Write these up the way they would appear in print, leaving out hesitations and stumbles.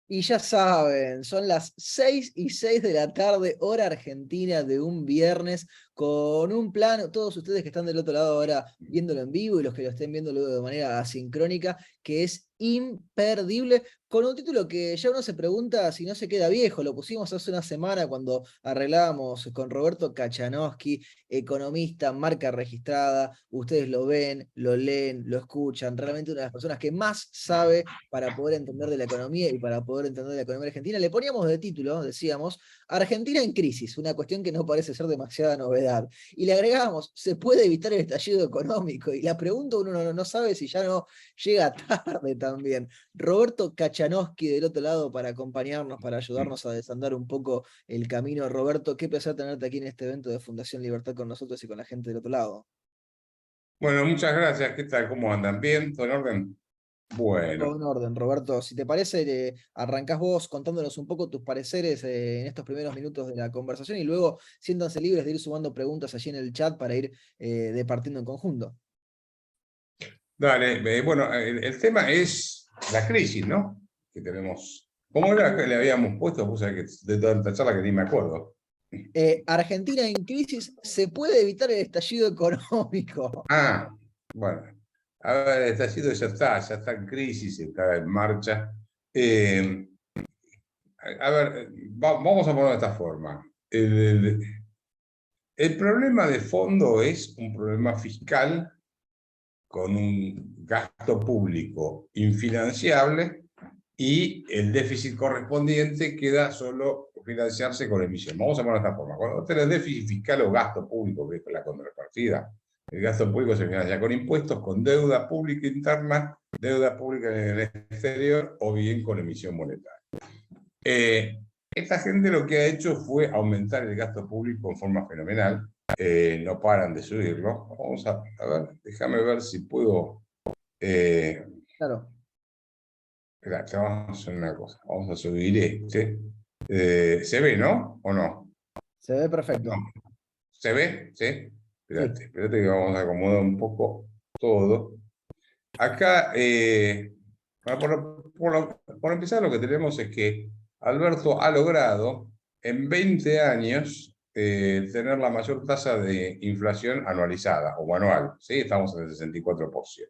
Y ya saben, son las 6:06 de la tarde, hora argentina de un viernes, con un plan, todos ustedes que están del otro lado ahora viéndolo en vivo y los que lo estén viendo luego de manera asincrónica, que es imperdible, con un título que ya uno se pregunta si no se queda viejo. Lo pusimos hace una semana cuando arreglábamos con Roberto Kachanowski, economista, marca registrada. Ustedes lo ven, lo leen, lo escuchan. Realmente una de las personas que más sabe para poder entender de la economía y para poder entender de la economía argentina. Le poníamos de título, decíamos, Argentina en crisis, una cuestión que no parece ser demasiada novedad. Y le agregábamos, ¿se puede evitar el estallido económico? Y la pregunta uno no sabe si ya no llega tarde también. Roberto Kachanowski del otro lado para acompañarnos, para ayudarnos a desandar un poco el camino. Roberto, qué placer tenerte aquí en este evento de Fundación Libertad con nosotros y con la gente del otro lado. Bueno, muchas gracias. ¿Qué tal? ¿Cómo andan? ¿Bien? ¿Todo en orden? Todo Bueno, en orden, Roberto. Si te parece, arrancás vos contándonos un poco tus pareceres en estos primeros minutos de la conversación y luego siéntanse libres de ir sumando preguntas allí en el chat para ir departiendo en conjunto. dale. Bueno, el tema es la crisis, ¿no? Que tenemos. ¿Cómo era que le habíamos puesto? Pues, que de tanta charla que ni me acuerdo. Argentina en crisis, ¿se puede evitar el estallido económico? Ah, bueno. A ver, el estallido ya está en crisis, está en marcha. Eh, a ver, vamos a ponerlo de esta forma. El problema de fondo es un problema fiscal con un gasto público infinanciable y el déficit correspondiente queda solo financiarse con emisión. Vamos a poner de esta forma. Cuando tenés déficit fiscal o gasto público, que es la contrapartida, el gasto público se financia con impuestos, con deuda pública interna, deuda pública en el exterior o bien con emisión monetaria. Esta gente lo que ha hecho fue aumentar el gasto público en forma fenomenal. No paran de subirlo. Vamos a ver, déjame ver si puedo. Eh, Claro, Espera, vamos a hacer una cosa. Vamos a subir este. ¿Se ve, no? ¿O no? se ve No. perfecto. ¿Se ve? ¿Sí? Sí. Espérate que vamos a acomodar un poco todo. Acá, bueno, por empezar, lo que tenemos es que Alberto ha logrado en 20 años tener la mayor tasa de inflación anualizada o anual. ¿Sí? Estamos en el 64%.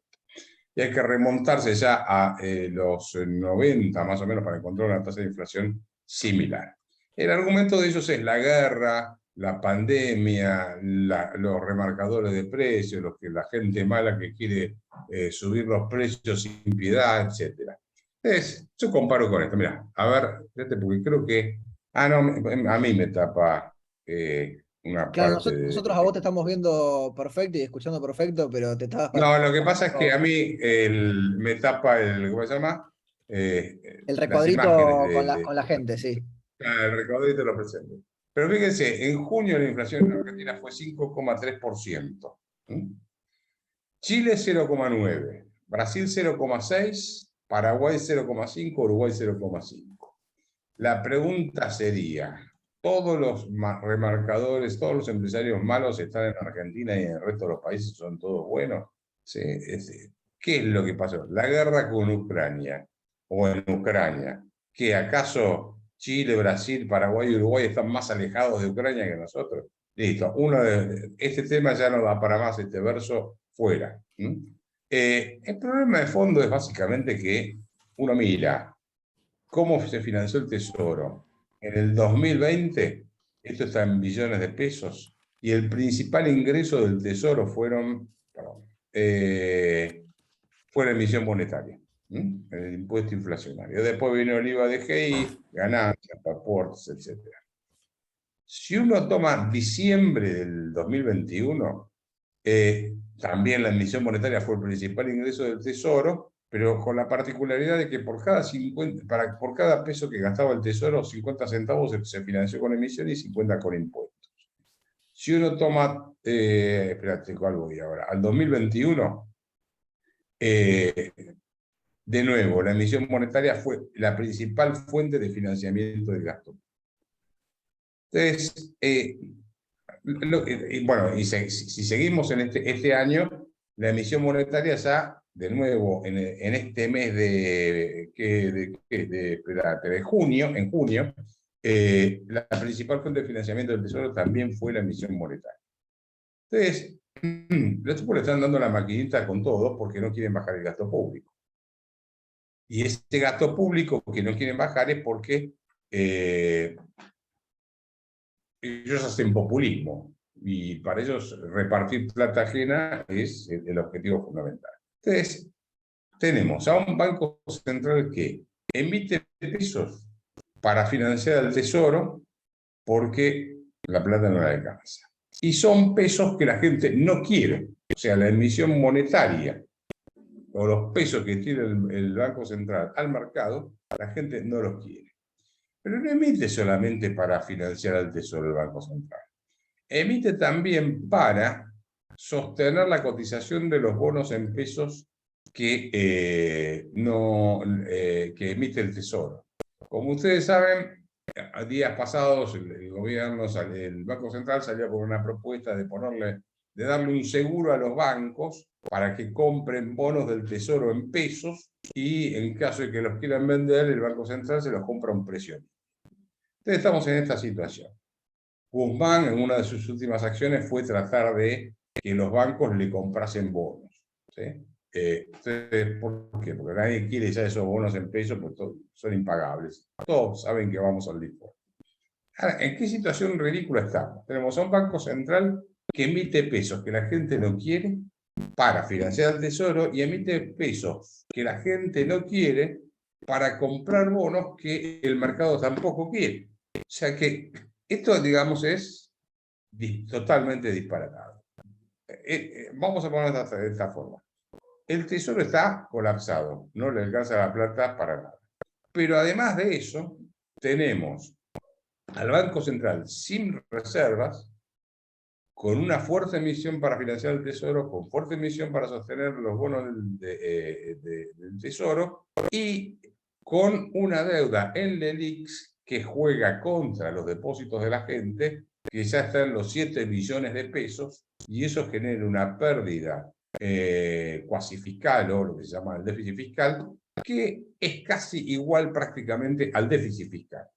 Y hay que remontarse ya a los 90 más o menos para encontrar una tasa de inflación similar. El argumento de ellos es la guerra, la pandemia, los remarcadores de precios, la gente mala que quiere subir los precios sin piedad, etc. Entonces, yo comparo con esto. Mira, a ver, fíjate, porque creo que... Ah, no, a mí me tapa una Claro, parte nosotros a vos te estamos viendo perfecto y escuchando perfecto, pero te estaba No, lo que pasa es que a pasando mí me tapa ¿cómo se llama? el Las imágenes recuadrito con la gente, sí. el recaudadito lo presento. Pero fíjense, en junio la inflación en Argentina fue 5,3%. ¿Mm? Chile 0,9%, Brasil 0,6%, Paraguay 0,5%, Uruguay 0,5%. La pregunta sería, ¿todos los remarcadores, todos los empresarios malos están en Argentina y en el resto de los países son todos buenos? Sí, ¿qué es lo que pasó? La guerra con Ucrania, o en Ucrania, ¿que acaso Chile, Brasil, Paraguay y Uruguay están más alejados de Ucrania que nosotros? Listo, este tema ya no da para más, este verso fuera. El problema de fondo es básicamente que uno mira cómo se financió el Tesoro. En el 2020, esto está en billones de pesos, y el principal ingreso del Tesoro fue la emisión monetaria, el impuesto inflacionario. Después vino el IVA de GI, ganancias, aportes, etc. Si uno toma diciembre del 2021, también la emisión monetaria fue el principal ingreso del Tesoro, pero con la particularidad de que por cada peso que gastaba el Tesoro, 50 centavos se financió con emisión y 50 con impuestos. Si uno toma, espérate, ¿cuál voy ahora? Al 2021, eh, de nuevo, la emisión monetaria fue la principal fuente de financiamiento del gasto. Entonces, bueno, y si seguimos en este año, la emisión monetaria ya de nuevo en este mes de junio, en junio, la principal fuente de financiamiento del Tesoro también fue la emisión monetaria. Entonces, los tipos le están dando la maquinita con todo porque no quieren bajar el gasto público. Y este gasto público que no quieren bajar es porque ellos hacen populismo. Y para ellos repartir plata ajena es el objetivo fundamental. Entonces, tenemos a un banco central que emite pesos para financiar el tesoro porque la plata no la alcanza. Y son pesos que la gente no quiere. O sea, la emisión monetaria o los pesos que tiene el Banco Central al mercado, la gente no los quiere. Pero no emite solamente para financiar el tesoro el Banco Central. Emite también para sostener la cotización de los bonos en pesos que emite el Tesoro. Como ustedes saben, a días pasados el gobierno, el Banco Central salió con una propuesta de darle un seguro a los bancos para que compren bonos del Tesoro en pesos y en caso de que los quieran vender, el Banco Central se los compra a un precio. Entonces estamos en esta situación. Guzmán, en una de sus últimas acciones, fue tratar de que los bancos le comprasen bonos. ¿Sí? Entonces, ¿por qué? Porque nadie quiere ya esos bonos en pesos, porque son impagables. Todos saben que vamos al default. Ahora, ¿en qué situación ridícula estamos? Tenemos a un banco central que emite pesos que la gente no quiere para financiar el tesoro y emite pesos que la gente no quiere para comprar bonos que el mercado tampoco quiere. O sea que esto, digamos, es totalmente disparatado. Vamos a ponerlo de esta forma. El tesoro está colapsado, no le alcanza la plata para nada. Pero además de eso, tenemos al Banco Central sin reservas, con una fuerte emisión para financiar el tesoro, con fuerte emisión para sostener los bonos del tesoro, y con una deuda en LELIX que juega contra los depósitos de la gente, que ya está en los 7 billones de pesos, y eso genera una pérdida cuasi fiscal, o lo que se llama el déficit fiscal, que es casi igual prácticamente al déficit fiscal.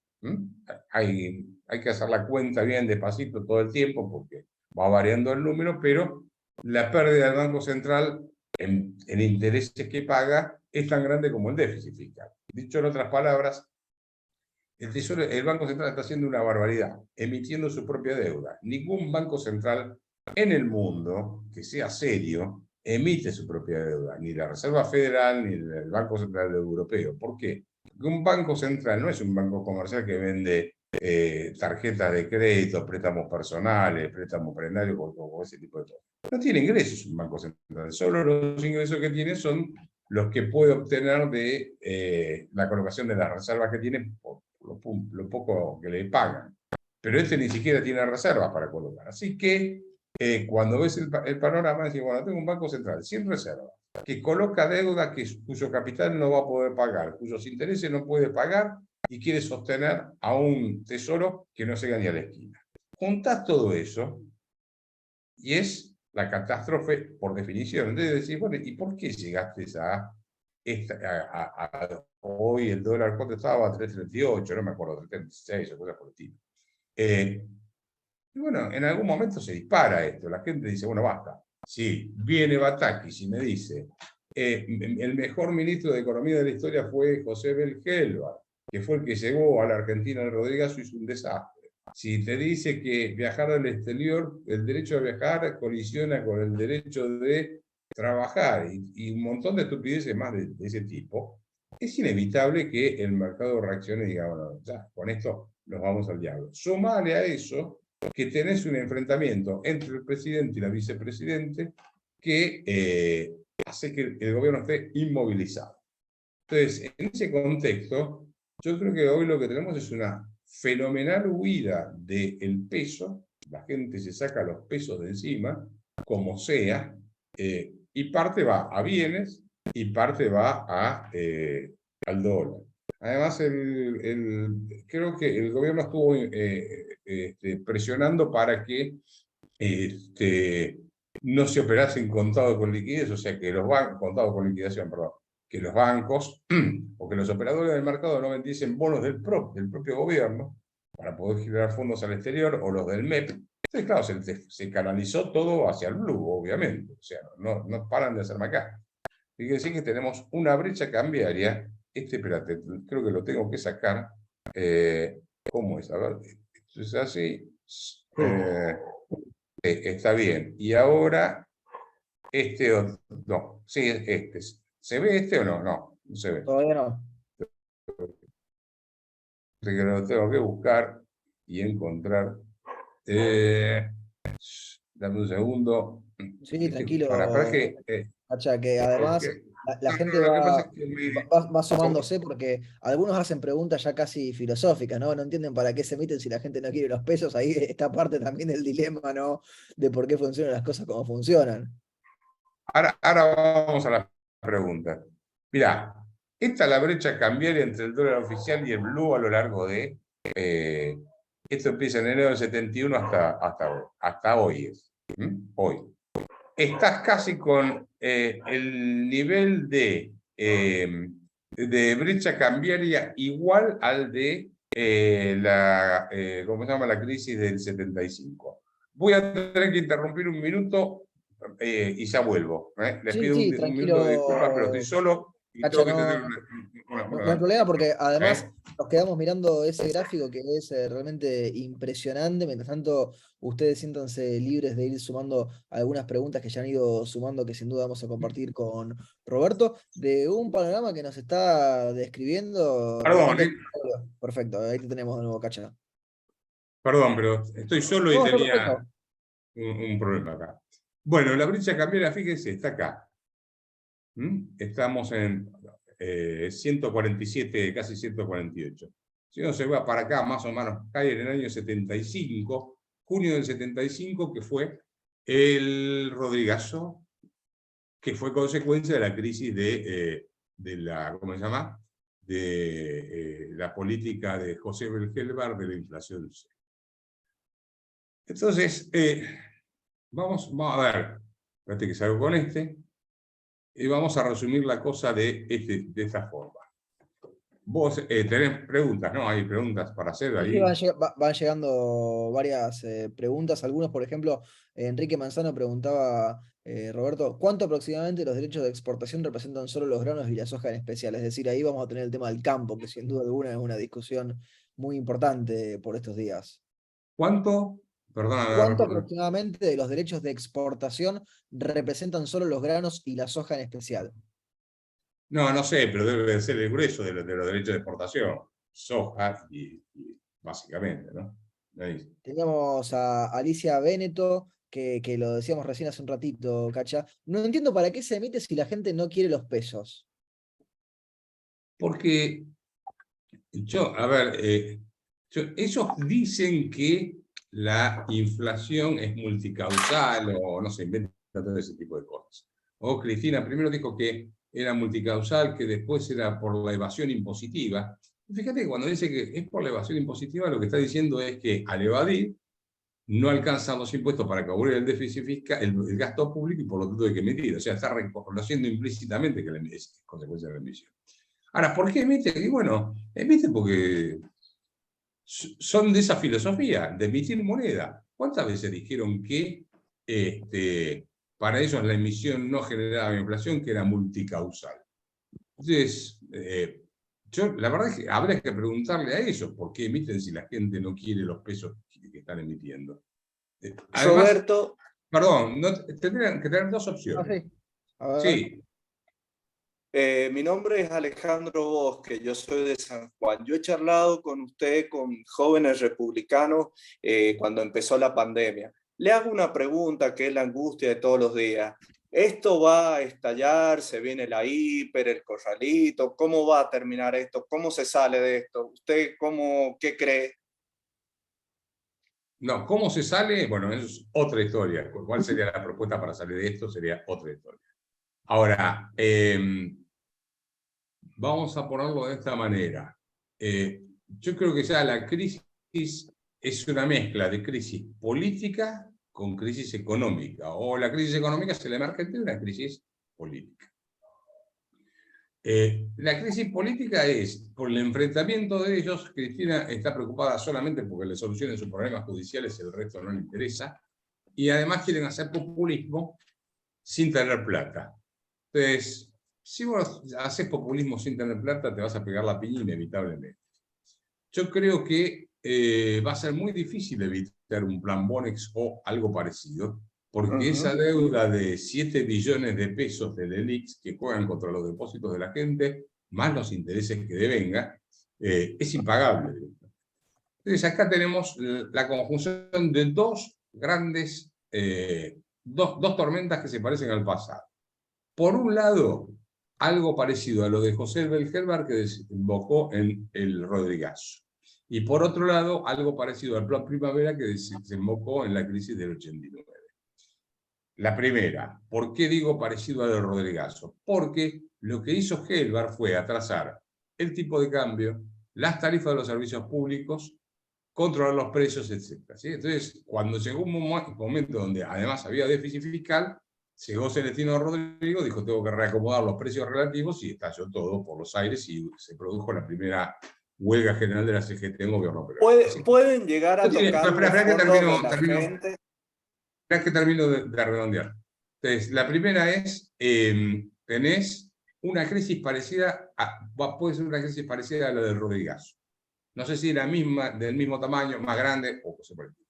Hay que hacer la cuenta bien despacito todo el tiempo, porque va variando el número, pero la pérdida del Banco Central en intereses que paga es tan grande como el déficit fiscal. Dicho en otras palabras, el Banco Central está haciendo una barbaridad, emitiendo su propia deuda. Ningún banco central en el mundo que sea serio emite su propia deuda, ni la Reserva Federal ni el Banco Central Europeo. ¿Por qué? Porque un banco central no es un banco comercial que vende tarjetas de crédito, préstamos personales, préstamos prendarios o ese tipo de cosas. No tiene ingresos un banco central, solo los ingresos que tiene son los que puede obtener de la colocación de las reservas que tiene por lo poco que le pagan. Pero este ni siquiera tiene reservas para colocar. Así que cuando ves el panorama, decís, bueno, tengo un banco central sin reservas, que coloca deuda cuyo capital no va a poder pagar, cuyos intereses no puede pagar, y quiere sostener a un tesoro que no llega ni a la esquina. Juntás todo eso y es la catástrofe por definición. Entonces decís, bueno, ¿y por qué llegaste hoy el dólar? ¿Cuánto estaba? 3.38, no me acuerdo, 3.36 o cosas por el estilo. Y bueno, en algún momento se dispara esto. La gente dice, bueno, basta. Sí, viene Batakis y me dice, el mejor ministro de Economía de la historia fue José Belgelbar, que fue el que llegó a la Argentina en Rodríguez y hizo un desastre. Si te dice que viajar al exterior, el derecho a viajar colisiona con el derecho de trabajar y un montón de estupideces más de ese tipo, es inevitable que el mercado reaccione y diga, bueno, ya, con esto nos vamos al diablo. Sumale a eso que tenés un enfrentamiento entre el presidente y la vicepresidente que hace que el gobierno esté inmovilizado. Entonces, en ese contexto, yo creo que hoy lo que tenemos es una fenomenal huida del peso, la gente se saca los pesos de encima, como sea, y parte va a bienes y parte va al dólar. Además, creo que el gobierno estuvo presionando para que no se operase en contado con liquidez, o sea que los bancos, contado con liquidación, perdón, que los bancos o que los operadores del mercado no vendiesen bonos del propio gobierno para poder generar fondos al exterior, o los del MEP. Entonces, claro, se canalizó todo hacia el blue, obviamente. O sea, no paran de hacer acá. Fíjense que tenemos una brecha cambiaria. Espérate, creo que lo tengo que sacar. ¿Cómo es? A ver, esto es así. Está bien. Y ahora, no, sí, este. ¿Se ve este o no? No, no se ve. Todavía no. Así que lo tengo que buscar y encontrar. Dame un segundo. Sí, tranquilo, Para que. Hacha, que además Porque, la no, gente no, lo que pasa va, es que va sumándose porque algunos hacen preguntas ya casi filosóficas, ¿no? No entienden para qué se emiten si la gente no quiere los pesos. Ahí está parte también del dilema, ¿no? De por qué funcionan las cosas como funcionan. ahora vamos a la pregunta. Mirá, esta es la brecha cambiaria entre el dólar oficial y el blue a lo largo de. Esto empieza en enero del 71 hasta hoy. Hoy. Estás casi con el nivel de brecha cambiaria igual al de ¿cómo se llama? La crisis del 75. Voy a tener que interrumpir un minuto y ya vuelvo. Les Sí, pido sí, un minuto de disculpas, pero estoy tranquilo, solo y Hacha, tengo que tener no, no hay una- problema porque además ¿eh? nos quedamos mirando ese gráfico que es realmente impresionante. Mientras tanto, ustedes siéntanse libres de ir sumando algunas preguntas que ya han ido sumando, que sin duda vamos a compartir con Roberto, de un panorama que nos está describiendo Perdón, realmente. Perfecto, ahí te tenemos de nuevo, Cacha. perdón, pero estoy solo y No, está tenía perfecto. un problema acá. Bueno, la brecha cambiaria, fíjense, está acá. Estamos en 147, casi 148. Si uno se va para acá, más o menos, cae en el año 75, junio del 75, que fue el Rodrigazo, que fue consecuencia de la crisis de la, ¿cómo se llama? De la política de José Belgelbar de la inflación. Entonces, vamos a ver, espérate que salgo con este, y vamos a resumir la cosa de esta forma. Vos tenés preguntas, ¿no? Hay preguntas para hacer Sí, sí, ahí. van llegando varias preguntas. Algunos, por ejemplo, Enrique Manzano preguntaba, Roberto, ¿cuánto aproximadamente los derechos de exportación representan solo los granos y la soja en especial? Es decir, ahí vamos a tener el tema del campo, que sin duda alguna es una discusión muy importante por estos días. ¿Cuánto? Perdona, ¿Cuánto aproximadamente de los derechos de exportación representan solo los granos y la soja en especial? no, no sé, pero debe ser el grueso de los derechos de exportación. Soja básicamente, ¿no? Ahí. Teníamos a Alicia Beneto, que lo decíamos recién hace un ratito, Cacha. No entiendo para qué se emite si la gente no quiere los pesos. Porque a ver, ellos dicen que la inflación es multicausal o no se inventa todo ese tipo de cosas. O Cristina primero dijo que era multicausal, que después era por la evasión impositiva. Fíjate que cuando dice que es por la evasión impositiva, lo que está diciendo es que al evadir no alcanzan los impuestos para cubrir el déficit fiscal, el gasto público, y por lo tanto hay que emitir. O sea, está reconociendo implícitamente que es consecuencia de la emisión. Ahora, ¿por qué emite? Y bueno, emite porque son de esa filosofía, de emitir moneda. ¿Cuántas veces dijeron que para ellos la emisión no generaba inflación, que era multicausal? Entonces, la verdad es que habría que preguntarle a ellos por qué emiten si la gente no quiere los pesos que están emitiendo. Además, Roberto, perdón, tendrían que tener dos Ah, opciones. sí. A ver. Sí, mi nombre es Alejandro Bosque, yo soy de San Juan. Yo he charlado con usted, con jóvenes republicanos, cuando empezó la pandemia. Le hago una pregunta que es la angustia de todos los días. ¿Esto va a estallar? ¿Se viene la hiper, el corralito? ¿Cómo va a terminar esto? ¿Cómo se sale de esto? ¿Usted qué cree? no, ¿cómo se sale? Bueno, eso es otra historia. ¿Cuál sería la propuesta para salir de esto? Sería otra historia. Ahora, vamos a ponerlo de esta manera. Yo creo que ya la crisis es una mezcla de crisis política con crisis económica, o la crisis económica es la emergente de una crisis política. La crisis política es, por el enfrentamiento de ellos, Cristina está preocupada solamente porque le solucionen sus problemas judiciales, el resto no le interesa, y además quieren hacer populismo sin tener plata. Entonces, si vos haces populismo sin tener plata, te vas a pegar la piña inevitablemente. Yo creo que va a ser muy difícil evitar un plan Bonex o algo parecido, porque esa deuda de 7 billones de pesos de LELIX que juegan contra los depósitos de la gente, más los intereses que devenga, es impagable. Entonces acá tenemos la conjunción de dos grandes, dos tormentas que se parecen al pasado. Por un lado, algo parecido a lo de José Belgelbar que desembocó en el Rodrigazo. Y por otro lado, algo parecido al Plan Primavera que desembocó en la crisis del 89. La primera, ¿por qué digo parecido al Rodrigazo? Porque lo que hizo Gelbar fue atrasar el tipo de cambio, las tarifas de los servicios públicos, controlar los precios, etc. ¿Sí? Entonces, cuando llegó un momento donde además había déficit fiscal, llegó Celestino Rodrigo, dijo, tengo que reacomodar los precios relativos y estalló todo por los aires y se produjo la primera huelga general de la CGT en gobierno peruano. ¿Pueden llegar a tocar espera que termino de redondear. Entonces, la primera es, tenés una crisis parecida, puede ser una crisis parecida a la del Rodrigazo. No sé si la misma, del mismo tamaño, más grande, o cosa por el estilo.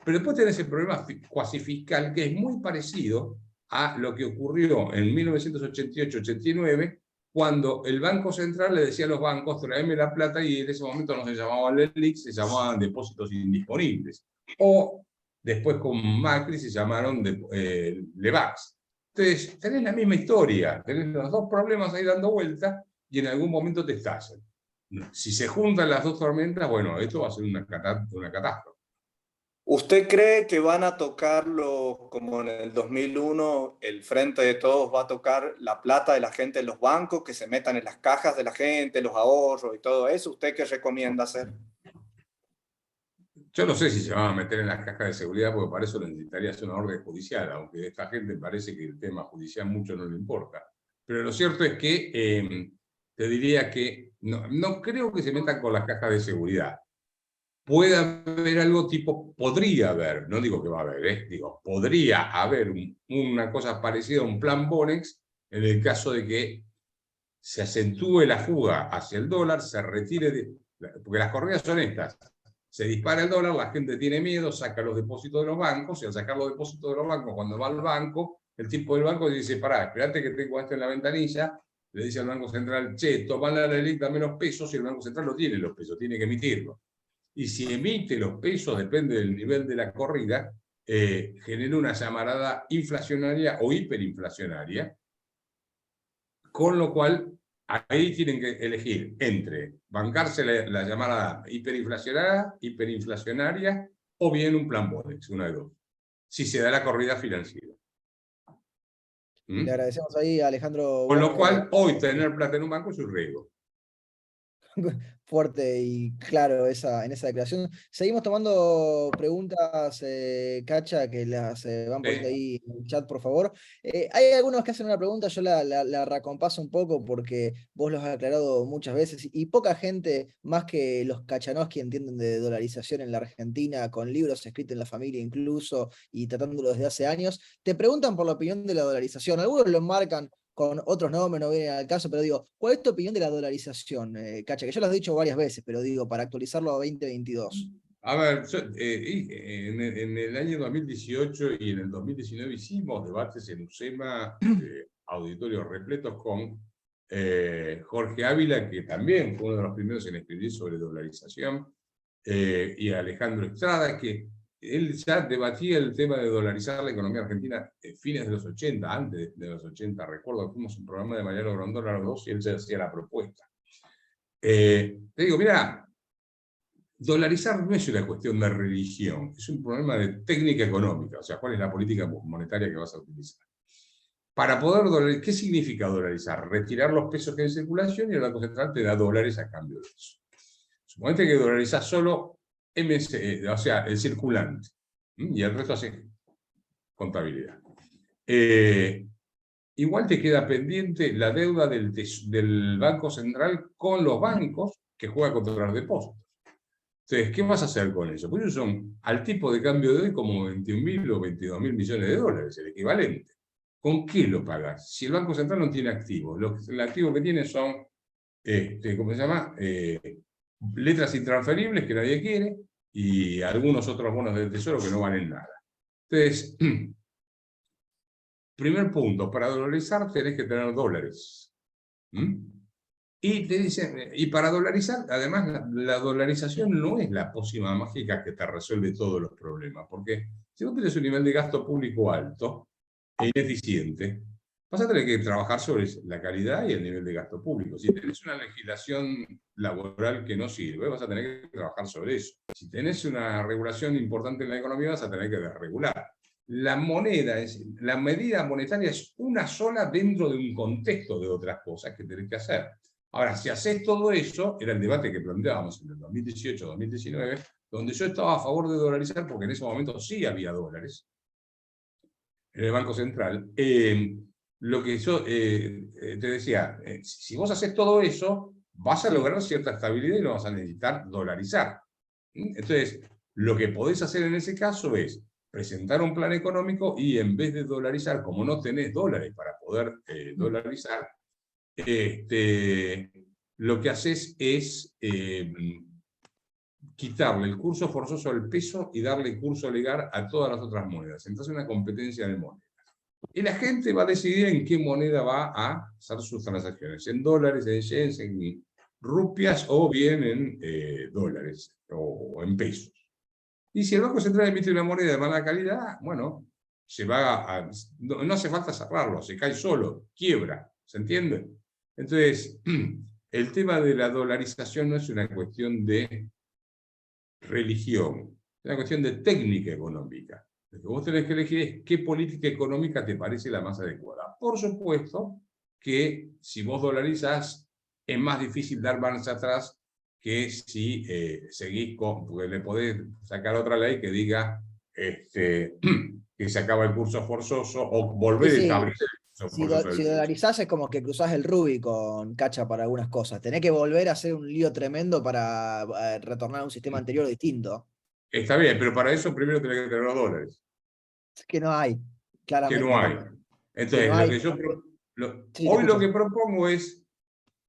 Pero después tenés el problema cuasi fiscal, que es muy parecido a lo que ocurrió en 1988-89, cuando el Banco Central le decía a los bancos, traeme la plata, y en ese momento no se llamaban LELIX, se llamaban depósitos indisponibles. O después con Macri se llamaron LEVAX. Entonces, tenés la misma historia, tenés los dos problemas ahí dando vuelta, y en algún momento te estallan. Si se juntan las dos tormentas, bueno, esto va a ser una catástrofe. ¿Usted cree que van a tocarlo como en el 2001, el Frente de Todos va a tocar la plata de la gente en los bancos, que se metan en las cajas de la gente, los ahorros y todo eso? ¿Usted qué recomienda hacer? Yo no sé si se van a meter en las cajas de seguridad, porque para eso necesitarías una orden judicial, aunque a esta gente parece que el tema judicial mucho no le importa. Pero lo cierto es que te diría que no creo que se metan con las cajas de seguridad. Puede haber algo tipo, podría haber, no digo que va a haber, digo, podría haber una cosa parecida a un plan Bonex en el caso de que se acentúe la fuga hacia el dólar, se retire, porque las corridas son estas. Se dispara el dólar, la gente tiene miedo, saca los depósitos de los bancos, y al sacar los depósitos de los bancos, cuando va al banco, el tipo del banco dice, pará, espérate que tengo esto en la ventanilla, le dice al Banco Central, che, toman la LELIQ, dame los pesos, y el Banco Central no tiene los pesos, tiene que emitirlos. Y si emite los pesos, depende del nivel de la corrida, genera una llamarada inflacionaria o hiperinflacionaria, con lo cual ahí tienen que elegir entre bancarse la llamada hiperinflacionaria o bien un plan Bonex, una de dos, si se da la corrida financiera. Le agradecemos ahí a Alejandro. Con lo cual, hoy tener plata en un banco es un riesgo. Fuerte y claro en esa declaración. Seguimos tomando preguntas, Cacha, que las van poniendo ahí en el chat, por favor. Hay algunos que hacen una pregunta, yo la recompaso un poco porque vos los has aclarado muchas veces y poca gente, más que los Kachanowski, entienden de dolarización en la Argentina, con libros escritos en la familia incluso y tratándolo desde hace años. Te preguntan por la opinión de la dolarización. Algunos lo marcan con otros nombres, no viene al caso, pero digo, ¿cuál es tu opinión de la dolarización, Cacha? Que yo lo he dicho varias veces, pero digo, para actualizarlo a 2022. A ver, en el año 2018 y en el 2019 hicimos debates en UCEMA, auditorios repletos con Jorge Ávila, que también fue uno de los primeros en escribir sobre dolarización, y Alejandro Estrada, que él ya debatía el tema de dolarizar la economía argentina en fines de los 80, antes de los 80, recuerdo que fuimos un programa de Mariano Grondona los dos y él ya hacía la propuesta. Te digo, mira, dolarizar no es una cuestión de religión, es un problema de técnica económica, o sea, cuál es la política monetaria que vas a utilizar. Para poder dolarizar, ¿qué significa dolarizar? Retirar los pesos que hay en circulación y el Banco Central te da dólares a cambio de eso. Suponete que dolarizás solo o sea, el circulante, y el resto hace contabilidad. Igual te queda pendiente la deuda del Banco Central con los bancos que juega contra los depósitos. Entonces, ¿qué vas a hacer con eso? Pues ellos son, al tipo de cambio de hoy, como 21.000 o 22.000 millones de dólares, el equivalente. ¿Con qué lo pagas? Si el Banco Central no tiene activos, el activo que tiene son, ¿cómo se llama? Letras intransferibles que nadie quiere y algunos otros bonos del Tesoro que no valen nada. Entonces, primer punto, para dolarizar tenés que tener dólares. Y te dicen, y para dolarizar, además, la dolarización no es la pócima mágica que te resuelve todos los problemas, porque si vos tenés un nivel de gasto público alto e ineficiente, vas a tener que trabajar sobre la calidad y el nivel de gasto público. Si tenés una legislación laboral que no sirve, vas a tener que trabajar sobre eso. Si tenés una regulación importante en la economía, vas a tener que desregular. La medida monetaria es una sola dentro de un contexto de otras cosas que tenés que hacer. Ahora, si haces todo eso, era el debate que planteábamos en el 2018-2019, donde yo estaba a favor de dolarizar porque en ese momento sí había dólares en el Banco Central. Lo que yo te decía, si vos haces todo eso, vas a lograr cierta estabilidad y no vas a necesitar dolarizar. Entonces, lo que podés hacer en ese caso es presentar un plan económico y en vez de dolarizar, como no tenés dólares para poder dolarizar, lo que haces es quitarle el curso forzoso al peso y darle curso legal a todas las otras monedas. Entonces una competencia de monedas. Y la gente va a decidir en qué moneda va a hacer sus transacciones, en dólares, en yens, en rupias o bien en dólares o en pesos. Y si el Banco Central emite una moneda de mala calidad, bueno, no hace falta cerrarlo, se cae solo, quiebra, ¿se entiende? Entonces, el tema de la dolarización no es una cuestión de religión, es una cuestión de técnica económica. Lo que vos tenés que elegir es qué política económica te parece la más adecuada. Por supuesto que si vos dolarizás, es más difícil dar marcha atrás que si seguís porque le podés sacar otra ley que diga que se acaba el curso forzoso o volver a establecer el curso forzoso del Si peso. dolarizás es como que cruzás el Rubicon, Cacha, para algunas cosas. Tenés que volver a hacer un lío tremendo para retornar a un sistema anterior distinto. Está bien, pero para eso primero tenés que tener los dólares, Es que no hay, que claramente. no hay. Que no Entonces, hay. Sí, te hoy lo escucho. que propongo es,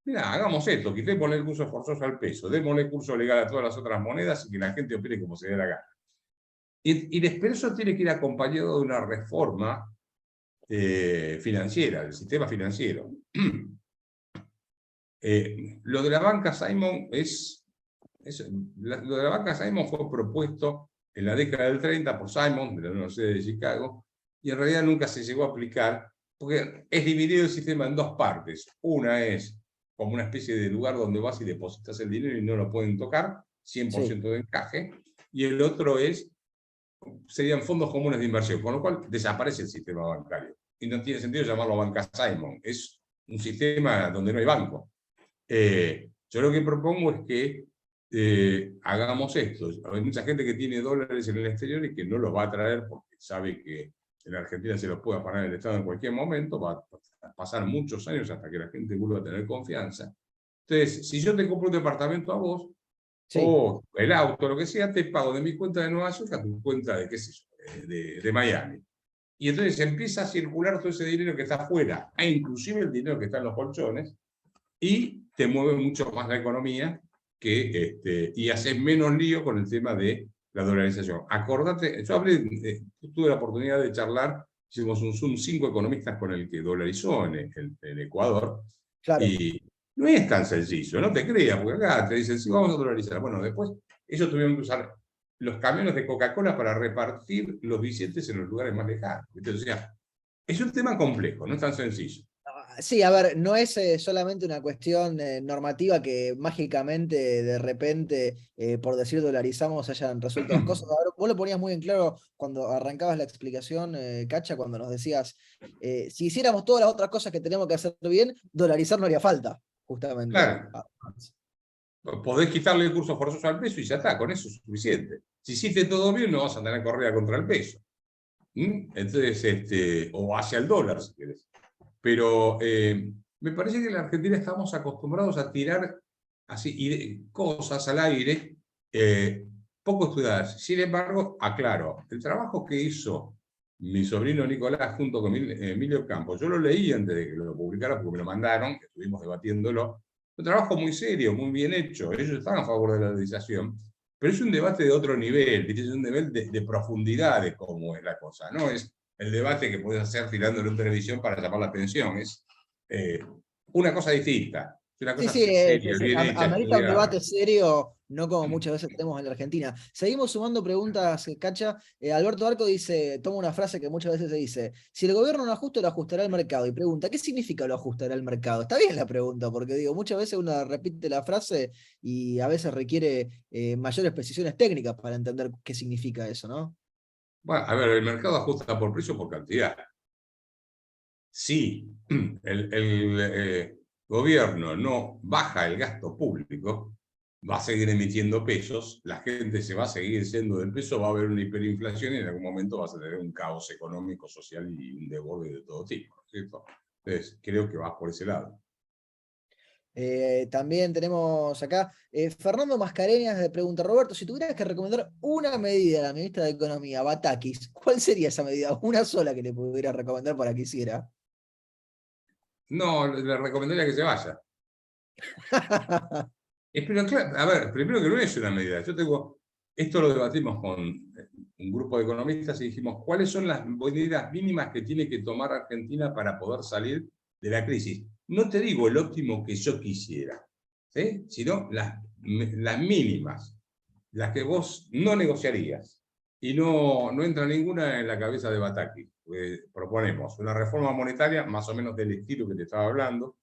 mira, hagamos esto, quitémosle el curso forzoso al peso, démosle curso legal a todas las otras monedas y que la gente opine como se dé la gana. Y después eso tiene que ir acompañado de una reforma financiera, del sistema financiero. Lo de la banca Simon lo de la banca Simon fue propuesto en la década del 30 por Simon, de la Universidad de Chicago, y en realidad nunca se llegó a aplicar, porque es dividido el sistema en dos partes. Una es como una especie de lugar donde vas y depositas el dinero y no lo pueden tocar, 100% de encaje, y el otro serían fondos comunes de inversión, con lo cual desaparece el sistema bancario. Y no tiene sentido llamarlo banca Simon, es un sistema donde no hay banco. Yo lo que propongo es que hagamos esto. Hay mucha gente que tiene dólares en el exterior y que no los va a traer porque sabe que en Argentina se los puede afanar el Estado en cualquier momento, va a pasar muchos años hasta que la gente vuelva a tener confianza. Entonces, si yo te compro un departamento a vos, o el auto, lo que sea, te pago de mi cuenta de Nueva York a tu cuenta de, qué sé yo, de Miami. Y entonces empieza a circular todo ese dinero que está afuera, e inclusive el dinero que está en los colchones, y te mueve mucho más la economía y haces menos lío con el tema de la dolarización. Acordate, yo tuve la oportunidad de charlar, hicimos un Zoom 5 economistas con el que dolarizó en Ecuador, Claro. y no es tan sencillo, no te creas, porque acá te dicen, sí, vamos a dolarizar. Bueno, después ellos tuvieron que usar los camiones de Coca-Cola para repartir los billetes en los lugares más lejanos. Entonces, o sea, es un tema complejo, no es tan sencillo. Sí, a ver, no es solamente una cuestión normativa que mágicamente, de repente, por decir dolarizamos, hayan resuelto las cosas. A ver, vos lo ponías muy en claro cuando arrancabas la explicación, Cacha, cuando nos decías, si hiciéramos todas las otras cosas que tenemos que hacer bien, dolarizar no haría falta, justamente. Claro. Podés quitarle el curso forzoso al peso y ya está, con eso es suficiente. Si hiciste todo bien, no vas a tener corrida contra el peso. Entonces, o hacia el dólar, si querés. Pero me parece que en la Argentina estamos acostumbrados a tirar así cosas al aire poco estudiadas. Sin embargo, aclaro, el trabajo que hizo mi sobrino Nicolás junto con Emilio Campos, yo lo leí antes de que lo publicara porque me lo mandaron, estuvimos debatiéndolo. Un trabajo muy serio, muy bien hecho. Ellos están a favor de la legalización, pero es un debate de otro nivel, es un nivel de profundidad de cómo es la cosa. No es el debate que puedes hacer tirándole en televisión para llamar la atención. Es una cosa distinta. Es una Sí, cosa sí, seria, bien hecha, amerita un estudiada. debate serio, no como muchas veces tenemos en la Argentina. Seguimos sumando preguntas, Cacha. Alberto Arco dice, toma una frase que muchas veces se dice, si el gobierno no ajusta, lo ajustará el mercado. Y pregunta, ¿qué significa lo ajustará el mercado? Está bien la pregunta, porque digo, muchas veces uno repite la frase y a veces requiere mayores precisiones técnicas para entender qué significa eso, ¿no? Bueno, a ver, el mercado ajusta por precio o por cantidad. Si el gobierno no baja el gasto público, va a seguir emitiendo pesos, la gente se va a seguir siendo del peso, va a haber una hiperinflación y en algún momento vas a tener un caos económico, social y un desborde de todo tipo, ¿cierto? Entonces, creo que vas por ese lado. También tenemos acá Fernando Mascareñas de pregunta, Roberto, si tuvieras que recomendar una medida a la ministra de Economía, Batakis, ¿cuál sería esa medida? Una sola que le pudieras recomendar para que hiciera. No, le recomendaría que se vaya. Pero claro, a ver, primero que no es una medida. Esto lo debatimos con un grupo de economistas y dijimos, ¿cuáles son las medidas mínimas que tiene que tomar Argentina para poder salir de la crisis? No te digo el óptimo que yo quisiera, ¿sí? Sino las mínimas, las que vos no negociarías. Y no entra ninguna en la cabeza de Bataki. Proponemos una reforma monetaria más o menos del estilo que te estaba hablando,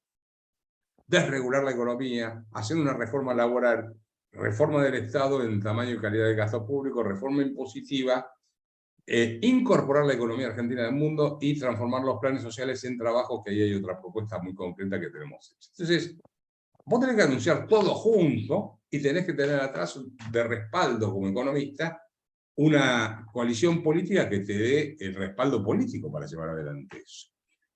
desregular la economía, hacer una reforma laboral, reforma del Estado en tamaño y calidad de gasto público, reforma impositiva, incorporar la economía argentina al mundo y transformar los planes sociales en trabajo, que ahí hay otra propuesta muy concreta que tenemos hecha. Entonces, vos tenés que anunciar todo junto y tenés que tener atrás de respaldo como economista una coalición política que te dé el respaldo político para llevar adelante eso.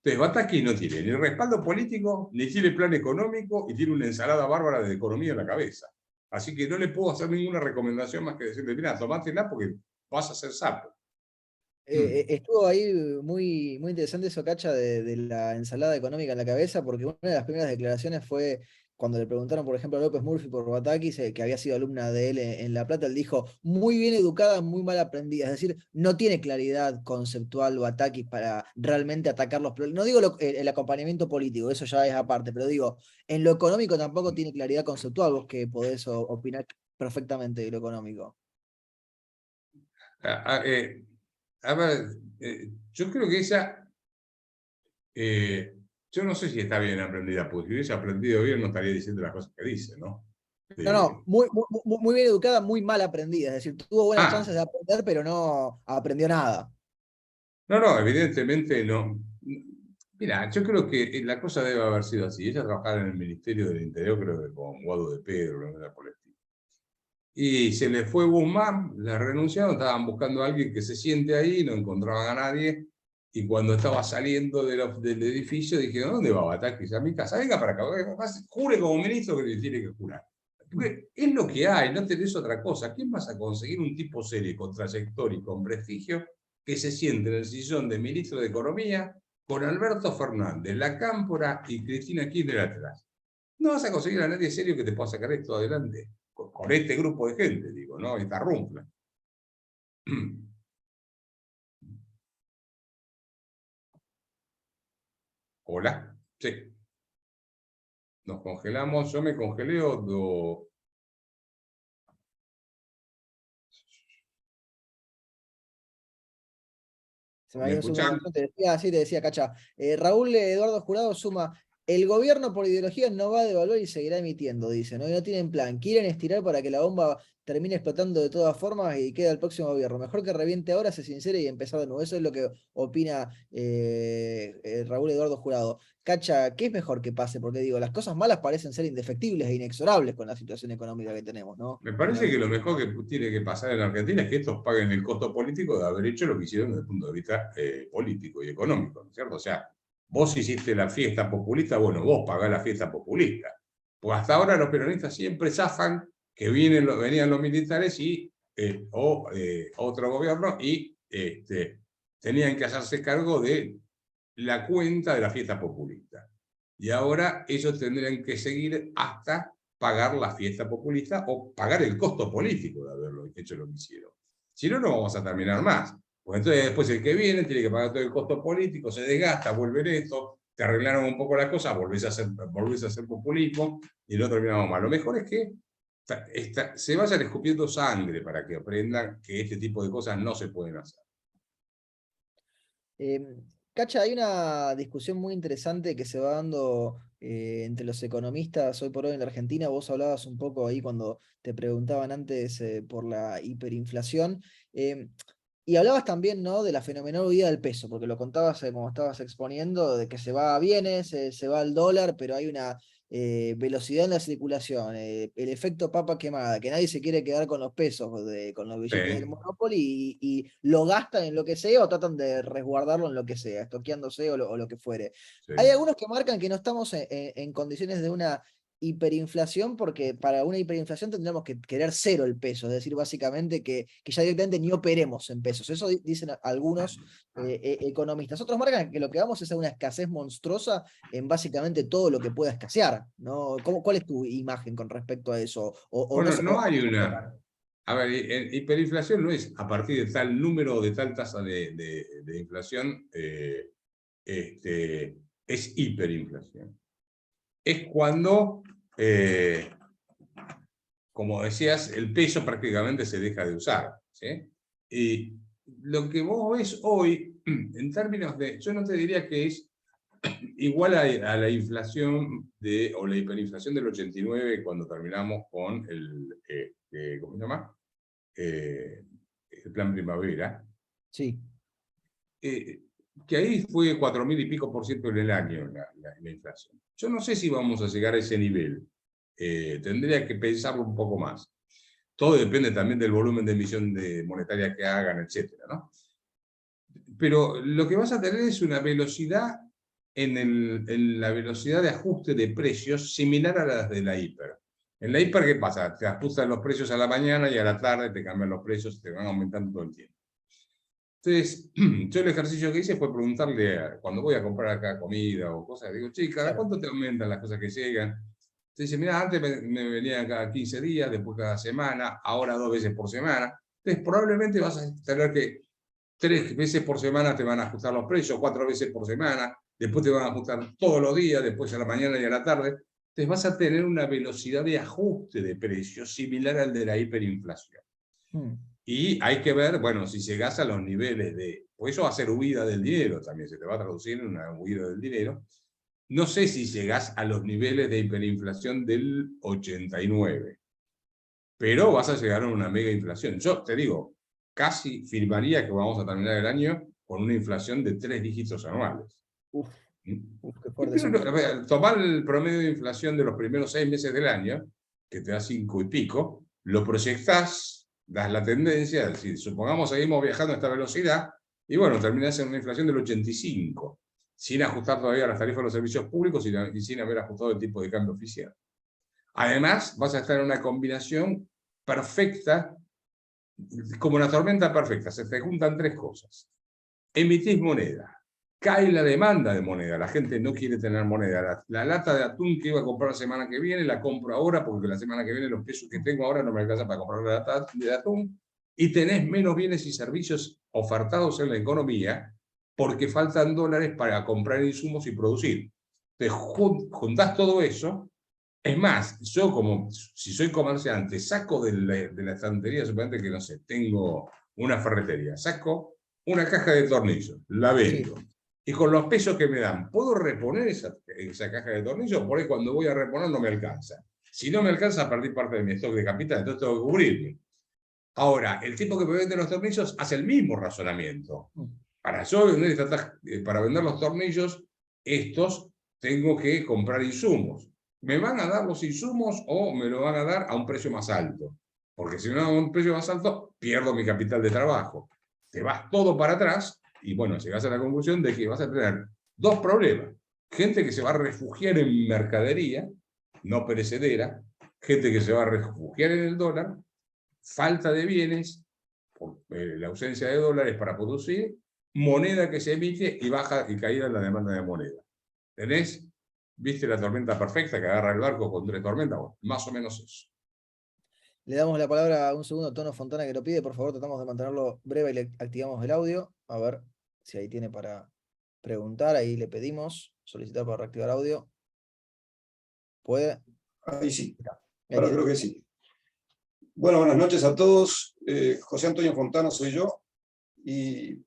Entonces, Bataki no tiene ni respaldo político, ni tiene plan económico, y tiene una ensalada bárbara de economía en la cabeza. Así que no le puedo hacer ninguna recomendación más que decirle, mira, tomátela porque vas a ser sapo. Estuvo ahí muy interesante eso, Cacha, de la ensalada económica en la cabeza, porque una de las primeras declaraciones fue cuando le preguntaron, por ejemplo, a López Murphy por Batakis, que había sido alumna de él en La Plata, él dijo, muy bien educada, muy mal aprendida, es decir, no tiene claridad conceptual Batakis para realmente atacar los problemas. No digo el acompañamiento político, eso ya es aparte, pero digo, en lo económico tampoco tiene claridad conceptual, vos que podés opinar perfectamente de lo económico. A ver, yo creo que yo no sé si está bien aprendida, porque si hubiese aprendido bien no estaría diciendo las cosas que dice, ¿no? No, no, muy bien educada, muy mal aprendida. Es decir, tuvo buenas Ah, chances de aprender, pero no aprendió nada. no, evidentemente no. Mira, yo creo que la cosa debe haber sido así. Ella trabajaba en el Ministerio del Interior, creo que con Guado de Pedro, una cosa por el estilo. Y se le fue Guzmán, la renunciaron, estaban buscando a alguien que se siente ahí, no encontraban a nadie. Y cuando estaba saliendo del edificio, dije, ¿dónde va Batakis? A mi casa, venga para acá, jure como ministro que tiene que jurar. Porque es lo que hay, no tenés otra cosa. ¿Quién vas a conseguir un tipo serio, con trayectoria y con prestigio, que se siente en el sillón de ministro de Economía con Alberto Fernández, La Cámpora y Cristina Kirchner atrás? No vas a conseguir a nadie serio que te pueda sacar esto adelante. Con este grupo de gente, digo, ¿no? Esta rumpla. Hola. Sí. Nos congelamos. Yo me congelé o... Se me ¿Me había un segundo de escuchan? conexión, te decía, sí, te decía, Cacha. Raúl Eduardo Jurado suma, El gobierno por ideología no va a devaluar y seguirá emitiendo, dicen, ¿no? Y no tienen plan. Quieren estirar para que la bomba termine explotando de todas formas y quede el próximo gobierno. Mejor que reviente ahora, se sincere y empezar de nuevo. Eso es lo que opina Raúl Eduardo Jurado. Cacha, ¿qué es mejor que pase? Porque digo, las cosas malas parecen ser indefectibles e inexorables con la situación económica que tenemos, ¿no? Me parece que lo mejor que tiene que pasar en Argentina es que estos paguen el costo político de haber hecho lo que hicieron desde el punto de vista político y económico, ¿no es cierto? O sea, vos hiciste la fiesta populista, bueno, vos pagás la fiesta populista. Pues hasta ahora los peronistas siempre zafan que venían los militares y otro gobierno y tenían que hacerse cargo de la cuenta de la fiesta populista. Y ahora ellos tendrían que seguir hasta pagar la fiesta populista o pagar el costo político de haberlo hecho lo que hicieron. Si no, no vamos a terminar más. Pues entonces después el que viene tiene que pagar todo el costo político, se desgasta, vuelve esto, te arreglaron un poco las cosas, volvés a hacer populismo y no terminamos mal. Lo mejor es que se vayan escupiendo sangre para que aprendan que este tipo de cosas no se pueden hacer. Cacha, hay una discusión muy interesante que se va dando entre los economistas hoy por hoy en la Argentina. Vos hablabas un poco ahí cuando te preguntaban antes por la hiperinflación. Y hablabas también, ¿no?, de la fenomenal huida del peso, porque lo contabas como estabas exponiendo, de que se va a bienes, se va al dólar, pero hay una velocidad en la circulación, el efecto papa quemada, que nadie se quiere quedar con los pesos, con los billetes del Monopoly, y lo gastan en lo que sea o tratan de resguardarlo en lo que sea, estoqueándose o lo que fuere. Sí. Hay algunos que marcan que no estamos en condiciones de una hiperinflación, porque para una hiperinflación tendríamos que querer cero el peso, es decir, básicamente que ya directamente ni operemos en pesos. Eso dicen algunos economistas. Otros marcan que lo que vamos es a una escasez monstruosa en básicamente todo lo que pueda escasear, ¿no? ¿Cuál es tu imagen con respecto a eso? Bueno, No, no hay una... A ver, hiperinflación no es a partir de tal número, de tal tasa de inflación, es hiperinflación. Es cuando, como decías, el peso prácticamente se deja de usar, ¿sí? Y lo que vos ves hoy, en términos de... Yo no te diría que es igual a la inflación o la hiperinflación del 89 cuando terminamos con ¿cómo se llama? El plan primavera. Sí. Que ahí fue 4.000 y pico % en el año la inflación. Yo no sé si vamos a llegar a ese nivel. Tendría que pensarlo un poco más. Todo depende también del volumen de emisión monetaria que hagan, etcétera, ¿no? Pero lo que vas a tener es una velocidad en la velocidad de ajuste de precios similar a las de la hiper. En la hiper, ¿qué pasa? Te ajustan los precios a la mañana y a la tarde te cambian los precios y te van aumentando todo el tiempo. Entonces, yo el ejercicio que hice fue preguntarle, cuando voy a comprar acá comida o cosas, digo, chica, ¿cada cuánto te aumentan las cosas que llegan? Entonces dice, mira, antes me venían cada 15 días, después cada semana, ahora 2 veces por semana. Entonces, probablemente vas a tener que 3 veces por semana te van a ajustar los precios, 4 veces por semana, después te van a ajustar todos los días, después a la mañana y a la tarde. Entonces vas a tener una velocidad de ajuste de precios similar al de la hiperinflación. Y hay que ver, bueno, si llegas a los niveles pues eso va a ser huida del dinero también, se te va a traducir en una huida del dinero. No sé si llegás a los niveles de hiperinflación del 89, pero vas a llegar a una mega inflación. Yo te digo, casi firmaría que vamos a terminar el año con una inflación de 3 dígitos anuales. Qué fuerte. Tomar el promedio de inflación de los primeros 6 meses del año, que te da 5 y pico, lo proyectás, das la tendencia, es decir, supongamos seguimos viajando a esta velocidad, y bueno, terminás en una inflación del 85, sin ajustar todavía las tarifas de los servicios públicos y sin haber ajustado el tipo de cambio oficial. Además, vas a estar en una combinación perfecta, como una tormenta perfecta. Se te juntan 3 cosas. Emitís moneda. Cae la demanda de moneda. La gente no quiere tener moneda. La lata de atún que iba a comprar la semana que viene, la compro ahora, porque la semana que viene los pesos que tengo ahora no me alcanza para comprar la lata de atún. Y tenés menos bienes y servicios ofertados en la economía, porque faltan dólares para comprar insumos y producir. Te juntás todo eso. Es más, yo como, si soy comerciante, saco de la estantería, suponete que, no sé, tengo una ferretería, saco una caja de tornillos, la vendo. Sí. Y con los pesos que me dan, ¿puedo reponer esa caja de tornillos? Por ahí cuando voy a reponer no me alcanza. Si no me alcanza, perdí parte de mi stock de capital, entonces tengo que cubrirme. Ahora, el tipo que me vende los tornillos hace el mismo razonamiento. Para vender los tornillos, estos tengo que comprar insumos. ¿Me van a dar los insumos o me lo van a dar a un precio más alto? Porque si no a un precio más alto, pierdo mi capital de trabajo. Te vas todo para atrás y bueno, llegas a la conclusión de que vas a tener dos problemas. Gente que se va a refugiar en mercadería, no perecedera, gente que se va a refugiar en el dólar, falta de bienes, por la ausencia de dólares para producir, moneda que se emite y baja y caída en la demanda de moneda. ¿Tenés? ¿Viste la tormenta perfecta que agarra el barco con 3 tormentas? Bueno, más o menos eso. Le damos la palabra a un segundo a Tono Fontana que lo pide. Por favor, tratamos de mantenerlo breve y le activamos el audio. A ver si ahí tiene para preguntar. Ahí le pedimos solicitar para reactivar audio. ¿Puede? Ahí sí, Ahí ahora tiene. creo que sí. Bueno, buenas noches a todos. José Antonio Fontana soy yo. Y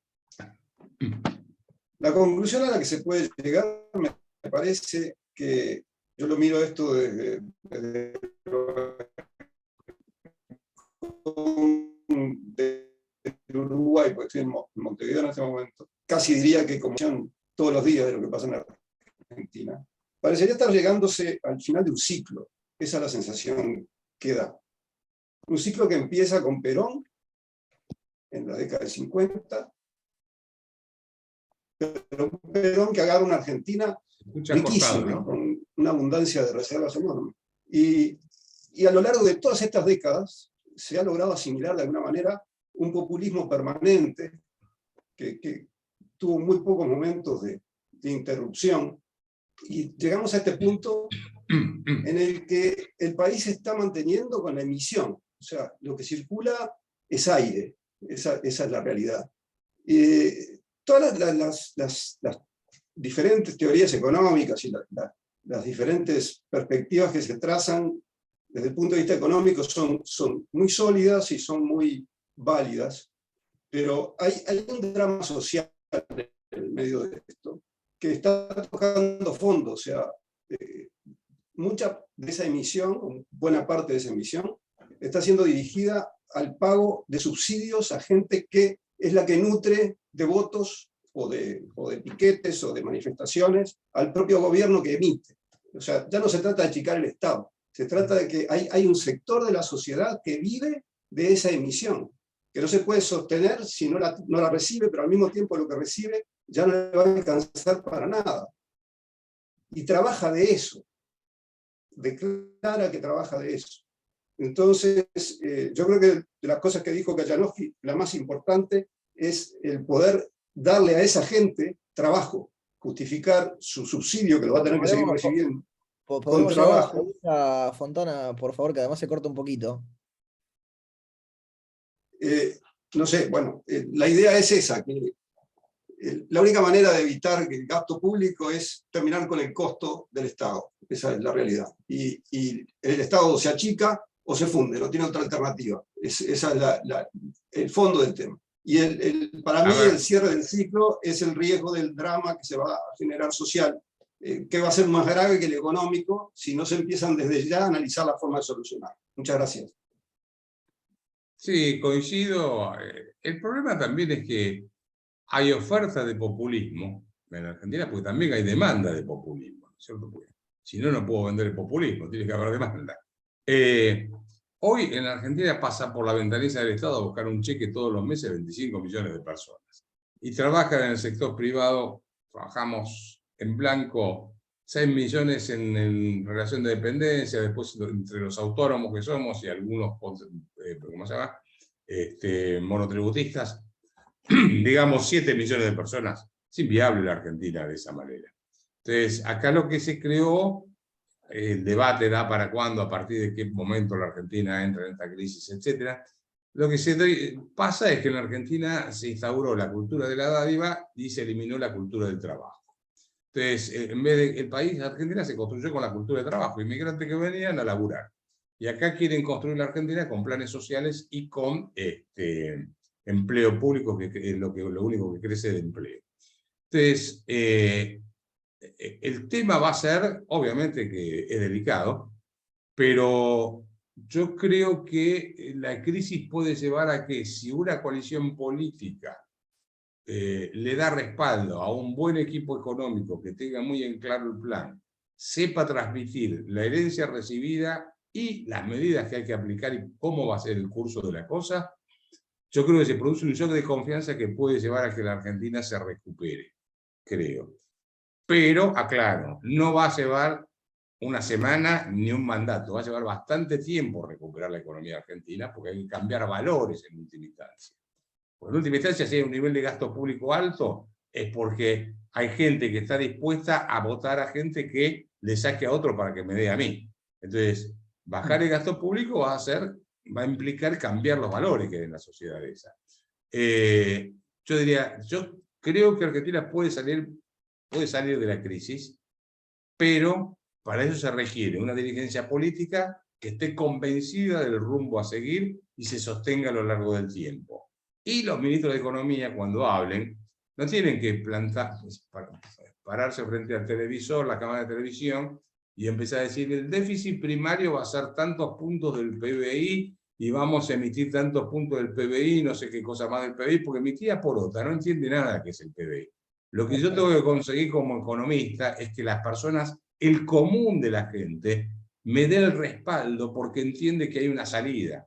la conclusión a la que se puede llegar me parece que yo lo miro esto desde Uruguay, porque estoy en Montevideo en este momento. Casi diría que como todos los días de lo que pasa en Argentina. Parecería estar llegándose al final de un ciclo. Esa es la sensación que da. Un ciclo que empieza con Perón en la década del 50, pero un Perón que agarra una Argentina riquísima, cortado, ¿no? con una abundancia de reservas enormes. Y a lo largo de todas estas décadas se ha logrado asimilar de alguna manera un populismo permanente que tuvo muy pocos momentos de interrupción. Y llegamos a este punto en el que el país se está manteniendo con la emisión. O sea, lo que circula es aire. Esa es la realidad. Todas las diferentes teorías económicas y las diferentes perspectivas que se trazan desde el punto de vista económico son muy sólidas y son muy válidas, pero hay un drama social en el medio de esto que está tocando fondo. O sea, mucha de esa emisión, buena parte de esa emisión, está siendo dirigida al pago de subsidios a gente que es la que nutre de votos o de piquetes o de manifestaciones al propio gobierno que emite. O sea, ya no se trata de achicar el Estado, se trata de que hay un sector de la sociedad que vive de esa emisión, que no se puede sostener si no la recibe, pero al mismo tiempo lo que recibe ya no le va a alcanzar para nada. Y trabaja de eso, declara que trabaja de eso. Entonces, yo creo que de las cosas que dijo Kajanowski, la más importante es el poder darle a esa gente trabajo, justificar su subsidio, que lo va a tener que seguir recibiendo con ¿Podemos llevar trabajo. a Fontana, por favor, que además se corta un poquito? No sé, bueno, la idea es esa, que la única manera de evitar el gasto público es terminar con el costo del Estado. Esa es la realidad. Y el Estado se achica o se funde, no tiene otra alternativa. Esa es el fondo del tema. Y para mí el cierre del ciclo es el riesgo del drama que se va a generar social, que va a ser más grave que el económico si no se empiezan desde ya a analizar la forma de solucionar. Muchas gracias. Sí, coincido. El problema también es que hay oferta de populismo en Argentina, porque también hay demanda de populismo, ¿no es cierto? Porque si no, no puedo vender el populismo, tiene que haber demanda. Hoy en Argentina pasa por la ventanilla del Estado a buscar un cheque todos los meses 25 millones de personas. Y trabajan en el sector privado, trabajamos en blanco 6 millones en relación de dependencia, después entre los autónomos que somos y algunos, ¿cómo se llama? Monotributistas, digamos 7 millones de personas. Es inviable la Argentina de esa manera. Entonces, acá lo que se creó, el debate da para cuándo, a partir de qué momento la Argentina entra en esta crisis, etc. Lo que pasa es que en la Argentina se instauró la cultura de la dádiva y se eliminó la cultura del trabajo. Entonces, en vez de el país, Argentina se construyó con la cultura de trabajo, inmigrantes que venían a laburar. Y acá quieren construir la Argentina con planes sociales y con empleo público, que es lo único que crece de empleo. Entonces, el tema va a ser, obviamente que es delicado, pero yo creo que la crisis puede llevar a que si una coalición política le da respaldo a un buen equipo económico que tenga muy en claro el plan, sepa transmitir la herencia recibida y las medidas que hay que aplicar y cómo va a ser el curso de la cosa, yo creo que se produce un shock de confianza que puede llevar a que la Argentina se recupere, creo. Pero, aclaro, no va a llevar una semana ni un mandato, va a llevar bastante tiempo recuperar la economía argentina porque hay que cambiar valores en última instancia. Porque en última instancia, si hay un nivel de gasto público alto, es porque hay gente que está dispuesta a votar a gente que le saque a otro para que me dé a mí. Entonces, bajar el gasto público va a implicar cambiar los valores que hay en la sociedad esa. Yo diría, yo creo que Argentina puede salir de la crisis, pero para eso se requiere una dirigencia política que esté convencida del rumbo a seguir y se sostenga a lo largo del tiempo. Y los ministros de Economía, cuando hablen, no tienen que pararse frente al televisor, la cámara de televisión, y empezar a decir el déficit primario va a ser tantos puntos del PBI y vamos a emitir tantos puntos del PBI, no sé qué cosa más del PBI, porque mi tía porota no entiende nada de qué es el PBI. Lo que yo tengo que conseguir como economista es que las personas, el común de la gente, me dé el respaldo porque entiende que hay una salida.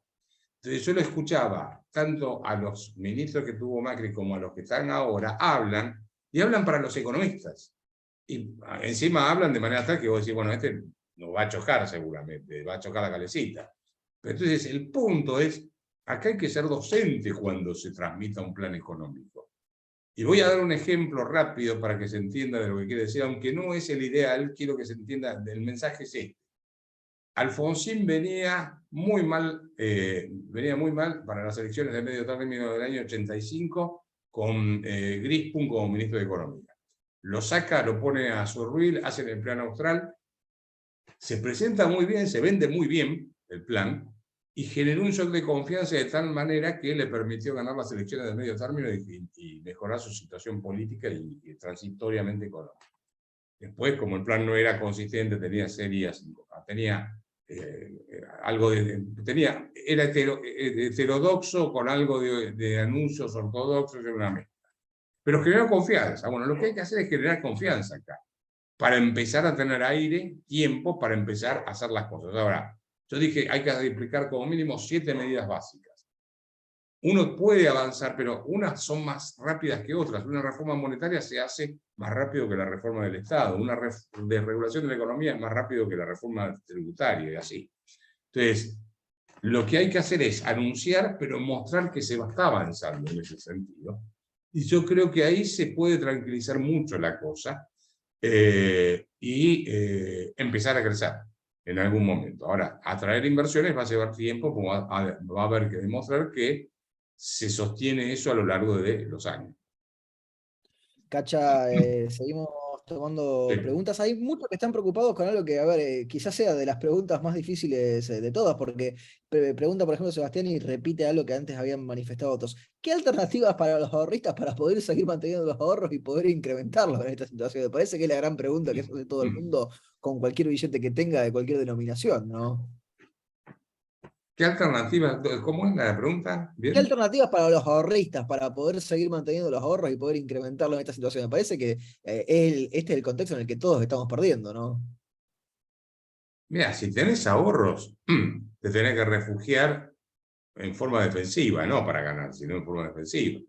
Entonces yo lo escuchaba, tanto a los ministros que tuvo Macri como a los que están ahora, hablan para los economistas. Y encima hablan de manera tal que vos decís, bueno, este nos va a chocar seguramente, va a chocar la calecita. Pero entonces el punto es, acá hay que ser docente cuando se transmita un plan económico. Y voy a dar un ejemplo rápido para que se entienda de lo que quiere decir, aunque no es el ideal, quiero que se entienda, el mensaje es este. Alfonsín venía muy mal para las elecciones de medio término del año 85 con Grispun como ministro de Economía. Lo saca, lo pone a Surruil, hacen el plan austral, se presenta muy bien, se vende muy bien el plan, y generó un shock de confianza de tal manera que le permitió ganar las elecciones de medio término y mejorar su situación política y transitoriamente económica. Después, como el plan no era consistente, tenía era heterodoxo con algo de anuncios ortodoxos, era una mezcla. Pero generó confianza. Bueno, lo que hay que hacer es generar confianza acá, para empezar a tener aire, tiempo, para empezar a hacer las cosas. Ahora, yo dije, hay que explicar como mínimo 7 medidas básicas. Uno puede avanzar, pero unas son más rápidas que otras. Una reforma monetaria se hace más rápido que la reforma del Estado. Una desregulación de la economía es más rápido que la reforma tributaria y así. Entonces, lo que hay que hacer es anunciar, pero mostrar que se está avanzando en ese sentido. Y yo creo que ahí se puede tranquilizar mucho la cosa y empezar a crecer en algún momento. Ahora, atraer inversiones va a llevar tiempo, como va a haber que demostrar que se sostiene eso a lo largo de los años. Cacha, seguimos tomando preguntas. Hay muchos que están preocupados con algo que, a ver, quizás sea de las preguntas más difíciles de todas, porque pregunta, por ejemplo, Sebastián y repite algo que antes habían manifestado otros. ¿Qué alternativas para los ahorristas para poder seguir manteniendo los ahorros y poder incrementarlos en esta situación? Me parece que es la gran pregunta que hace todo el mundo con cualquier billete que tenga de cualquier denominación, ¿no? ¿Qué alternativas? ¿Cómo es la pregunta? ¿Bien? ¿Qué alternativas para los ahorristas para poder seguir manteniendo los ahorros y poder incrementarlos en esta situación? Me parece que este es el contexto en el que todos estamos perdiendo, ¿no? Mira, si tenés ahorros, te tenés que refugiar en forma defensiva, no para ganar, sino en forma defensiva.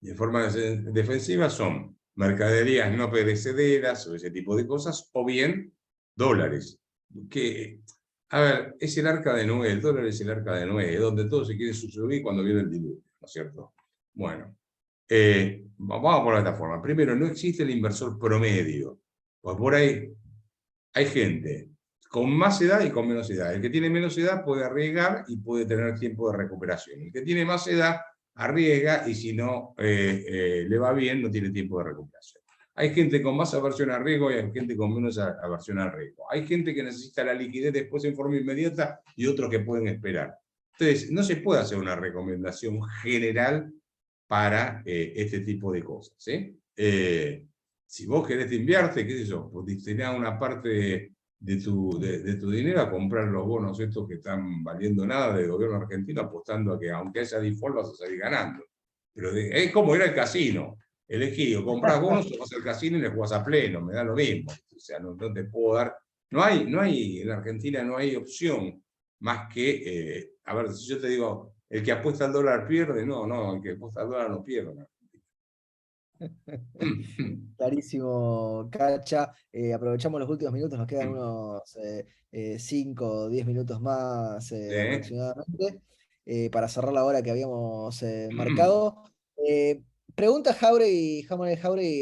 Y en forma defensiva son mercaderías no perecederas o ese tipo de cosas, o bien dólares. Que, a ver, es el arca de Noé, el dólar es el arca de Noé, donde todo se quiere suscribir cuando viene el diluvio, ¿no es cierto? Bueno, vamos a ponerlo de esta forma. Primero, no existe el inversor promedio. Pues por ahí hay gente con más edad y con menos edad. El que tiene menos edad puede arriesgar y puede tener tiempo de recuperación. El que tiene más edad arriesga y si no le va bien, no tiene tiempo de recuperación. Hay gente con más aversión al riesgo y hay gente con menos aversión al riesgo. Hay gente que necesita la liquidez después en forma inmediata y otros que pueden esperar. Entonces, no se puede hacer una recomendación general para este tipo de cosas, ¿sí? Si vos querés te invierte, qué sé yo, pues destinás una parte de tu dinero a comprar los bonos estos que están valiendo nada del gobierno argentino, apostando a que aunque haya default vas a salir ganando. Pero es como ir al casino. Elegí, o compras bonos o vas al casino y le jugás a pleno, me da lo mismo. O sea, no te puedo dar... No hay, en Argentina no hay opción más que, a ver, si yo te digo, el que apuesta al dólar pierde, no, el que apuesta al dólar no pierde. Clarísimo, Cacha. Aprovechamos los últimos minutos, nos quedan unos 5 o 10 minutos más aproximadamente para cerrar la hora que habíamos marcado. Pregunta Jauregui,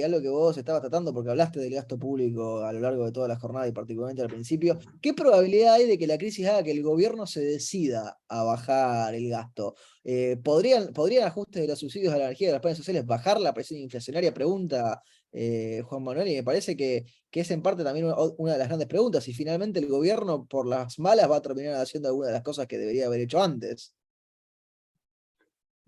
algo que vos estabas tratando, porque hablaste del gasto público a lo largo de toda la jornada y particularmente al principio. ¿Qué probabilidad hay de que la crisis haga que el gobierno se decida a bajar el gasto? ¿Podrían ajustes de los subsidios a la energía de los planes sociales bajar la presión inflacionaria? Pregunta Juan Manuel, y me parece que es en parte también una de las grandes preguntas, y finalmente el gobierno por las malas va a terminar haciendo alguna de las cosas que debería haber hecho antes.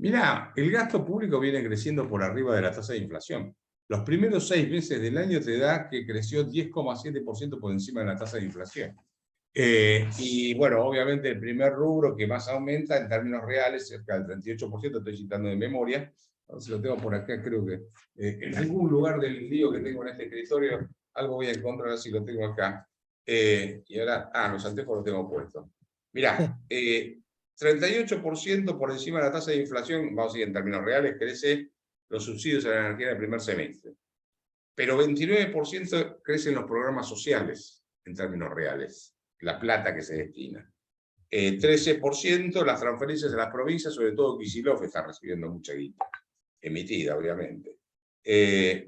Mirá, el gasto público viene creciendo por arriba de la tasa de inflación. Los primeros 6 meses del año te da que creció 10,7% por encima de la tasa de inflación. Y bueno, obviamente el primer rubro que más aumenta en términos reales, cerca del 38%, estoy citando de memoria, si lo tengo por acá, creo que en algún lugar del lío que tengo en este escritorio, algo voy a encontrar si lo tengo acá. Y ahora, los anteojos los tengo puestos. Mirá, 38% por encima de la tasa de inflación, vamos a decir en términos reales, crece los subsidios a la energía en el primer semestre. Pero 29% crecen los programas sociales en términos reales, la plata que se destina. 13% las transferencias a las provincias, sobre todo Kicillof está recibiendo mucha guita, emitida obviamente.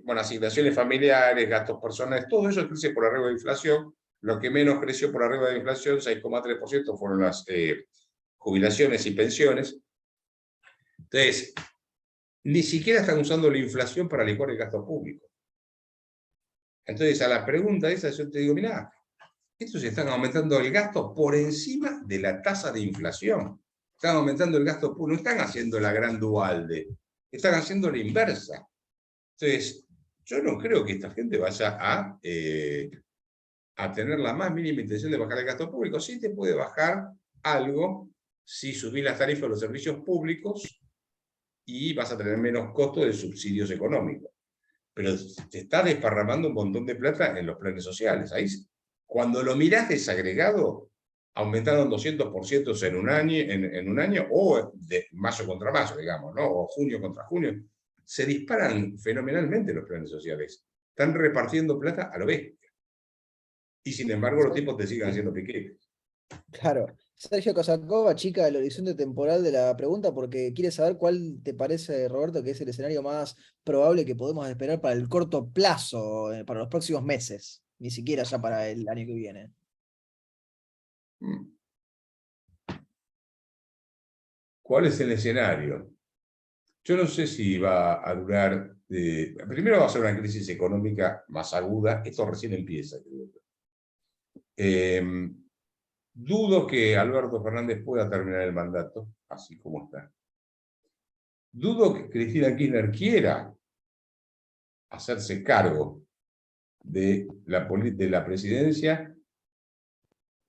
Bueno, asignaciones familiares, gastos personales, todo eso crece por arriba de inflación. Lo que menos creció por arriba de inflación, 6,3%, fueron las jubilaciones y pensiones. Entonces, ni siquiera están usando la inflación para licuar el gasto público. Entonces, a la pregunta esa yo te digo, mirá, estos están aumentando el gasto por encima de la tasa de inflación. Están aumentando el gasto público, no están haciendo la gran Dualde, están haciendo la inversa. Entonces, yo no creo que esta gente vaya a tener la más mínima intención de bajar el gasto público. Sí te puede bajar algo si subís las tarifas de los servicios públicos y vas a tener menos costo de subsidios económicos. Pero te está desparramando un montón de plata en los planes sociales. Ahí, cuando lo mirás desagregado, aumentaron 200% en un año, o de mayo contra mayo, digamos, ¿no? O junio contra junio. Se disparan fenomenalmente los planes sociales. Están repartiendo plata a lo bestia. Y sin embargo, los tipos te siguen haciendo piquetes. Claro. Sergio Kosakova, chica del horizonte temporal de la pregunta, porque quiere saber cuál te parece, Roberto, que es el escenario más probable que podemos esperar para el corto plazo, para los próximos meses, ni siquiera ya para el año que viene. ¿Cuál es el escenario? Yo no sé si va a durar... primero va a ser una crisis económica más aguda. Esto recién empieza, creo. Dudo que Alberto Fernández pueda terminar el mandato, así como está. Dudo que Cristina Kirchner quiera hacerse cargo de la presidencia,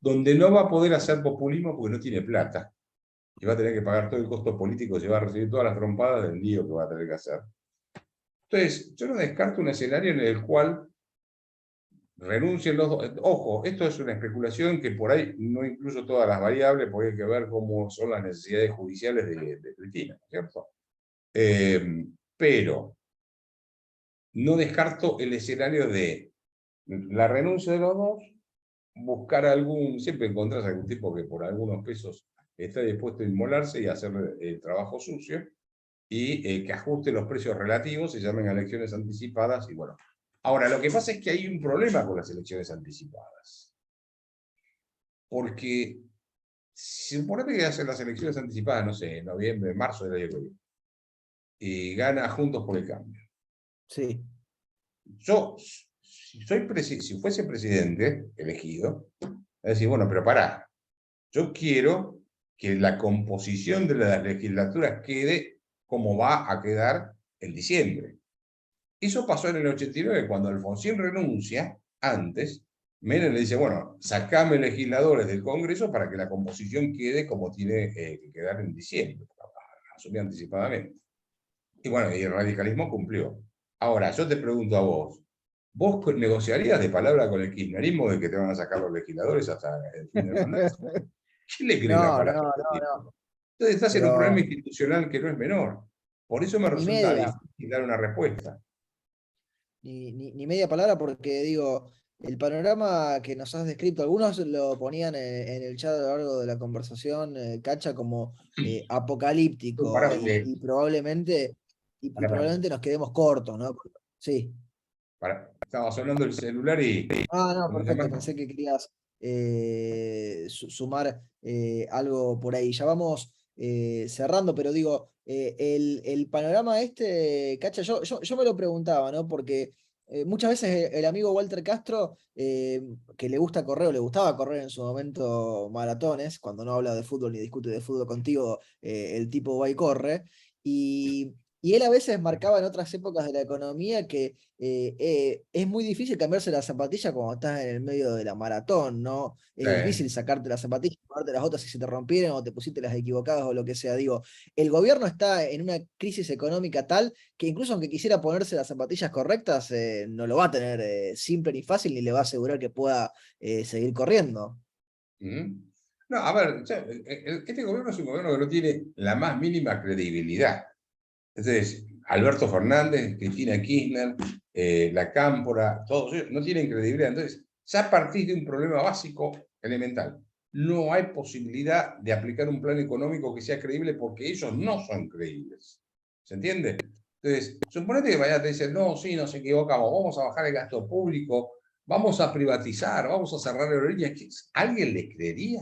donde no va a poder hacer populismo porque no tiene plata. Y va a tener que pagar todo el costo político, se va a recibir todas las trompadas del lío que va a tener que hacer. Entonces, yo no descarto un escenario en el cual renuncien los dos. Ojo, esto es una especulación que por ahí no incluso todas las variables, porque hay que ver cómo son las necesidades judiciales de Cristina, ¿cierto? Pero no descarto el escenario de la renuncia de los dos, buscar siempre encontrás algún tipo que por algunos pesos está dispuesto a inmolarse y hacer el trabajo sucio, y que ajuste los precios relativos, se llamen elecciones anticipadas, y bueno. Ahora, lo que pasa es que hay un problema con las elecciones anticipadas. Porque, si suponete que hacen las elecciones anticipadas, no sé, en noviembre, marzo del año que viene, y gana Juntos por el Cambio. Sí. Yo, si fuese presidente elegido, es decir, bueno, pero pará, yo quiero que la composición de las legislaturas quede como va a quedar en diciembre. Eso pasó en el 89, cuando Alfonsín renuncia, antes, Menem le dice, bueno, sacame legisladores del Congreso para que la composición quede como tiene que quedar en diciembre, asumí anticipadamente. Y bueno, y el radicalismo cumplió. Ahora, yo te pregunto a vos, ¿vos negociarías de palabra con el kirchnerismo de que te van a sacar los legisladores hasta el fin del mandato? ¿Quién le cree la No, palabra no, a este no, tipo? no. Entonces estás en un problema Pero institucional que no es menor. Por eso me ni resulta media. difícil dar una respuesta. Ni media palabra porque digo, el panorama que nos has descrito, algunos lo ponían en el chat a lo largo de la conversación, Cacha, como apocalíptico Pará, y probablemente nos quedemos cortos, ¿no? Sí. estaba sonando el celular y Ah, no, ¿cómo se perfecto, llama? pensé que querías sumar algo por ahí. Ya vamos cerrando, pero digo, el panorama este, Cacha, yo me lo preguntaba, ¿no? Porque muchas veces el amigo Walter Castro, que le gusta correr o le gustaba correr en su momento maratones, cuando no habla de fútbol ni discute de fútbol contigo, el tipo va y corre, y él a veces marcaba en otras épocas de la economía que es muy difícil cambiarse la zapatilla cuando estás en el medio de la maratón, ¿no? Es difícil sacarte las zapatillas, ponerte las otras si se te rompieron o te pusiste las equivocadas o lo que sea. Digo, el gobierno está en una crisis económica tal que incluso aunque quisiera ponerse las zapatillas correctas, no lo va a tener simple ni fácil ni le va a asegurar que pueda seguir corriendo. ¿Mm? No, a ver, este gobierno es un gobierno que no tiene la más mínima credibilidad. Entonces, Alberto Fernández, Cristina Kirchner, la Cámpora, todos ellos no tienen credibilidad. Entonces, ya partís de un problema básico, elemental. No hay posibilidad de aplicar un plan económico que sea creíble porque ellos no son creíbles. ¿Se entiende? Entonces, suponete que mañana te dicen, no, sí, nos equivocamos, vamos a bajar el gasto público, vamos a privatizar, vamos a cerrar aerolíneas. ¿Alguien les creería?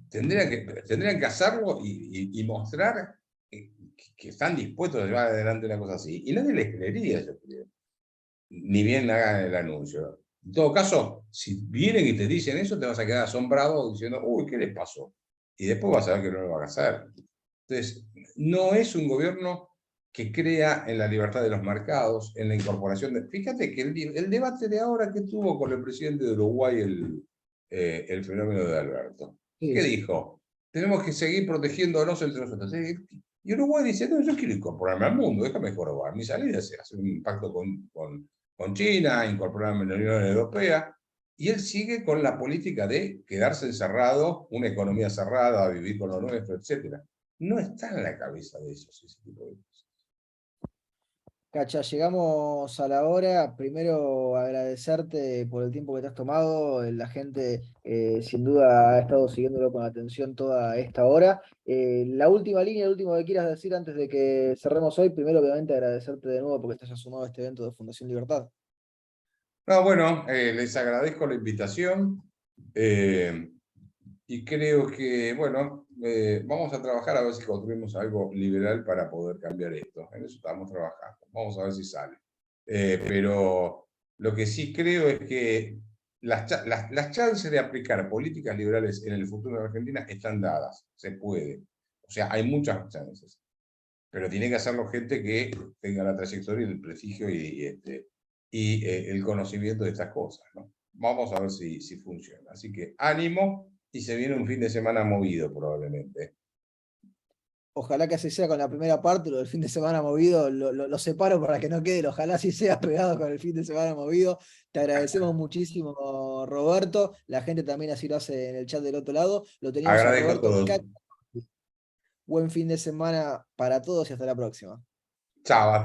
Tendrían que hacerlo y mostrar que están dispuestos a llevar adelante una cosa así. Y nadie les creería, yo creo. Ni bien hagan el anuncio. En todo caso, si vienen y te dicen eso, te vas a quedar asombrado diciendo, uy, ¿qué les pasó? Y después vas a ver que no lo van a hacer. Entonces, no es un gobierno que crea en la libertad de los mercados, en la incorporación de... Fíjate que el debate de ahora que tuvo con el presidente de Uruguay, el fenómeno de Alberto, ¿qué Sí. dijo? Tenemos que seguir protegiéndonos entre nosotros. Y Uruguay dice, no, yo quiero incorporarme al mundo, déjame jorobar. Mi salida es hacer un pacto con China, incorporarme en la Unión Europea. Y él sigue con la política de quedarse encerrado, una economía cerrada, vivir con lo nuestro, etc. No está en la cabeza de ellos ese tipo de cosas. Cacha, llegamos a la hora. Primero agradecerte por el tiempo que te has tomado. La gente sin duda ha estado siguiéndolo con atención toda esta hora. La última línea, el último que quieras decir antes de que cerremos hoy. Primero, obviamente, agradecerte de nuevo porque te hayas sumado a este evento de Fundación Libertad. No, bueno, les agradezco la invitación y creo que, bueno, vamos a trabajar a ver si construimos algo liberal para poder cambiar esto. En eso estamos trabajando. Vamos a ver si sale. Pero lo que sí creo es que las chances de aplicar políticas liberales en el futuro de Argentina están dadas. Se puede. O sea, hay muchas chances. Pero tiene que hacerlo gente que tenga la trayectoria y el prestigio y el conocimiento de estas cosas, ¿no? Vamos a ver si funciona. Así que ánimo y se viene un fin de semana movido probablemente. Ojalá que así sea con la primera parte, lo del fin de semana movido, lo separo para que no quede, ojalá así sea pegado con el fin de semana movido. Te agradecemos muchísimo, Roberto. La gente también así lo hace en el chat del otro lado. Lo teníamos a Agradezco a Roberto todos. Cac. Buen fin de semana para todos y hasta la próxima. Chao.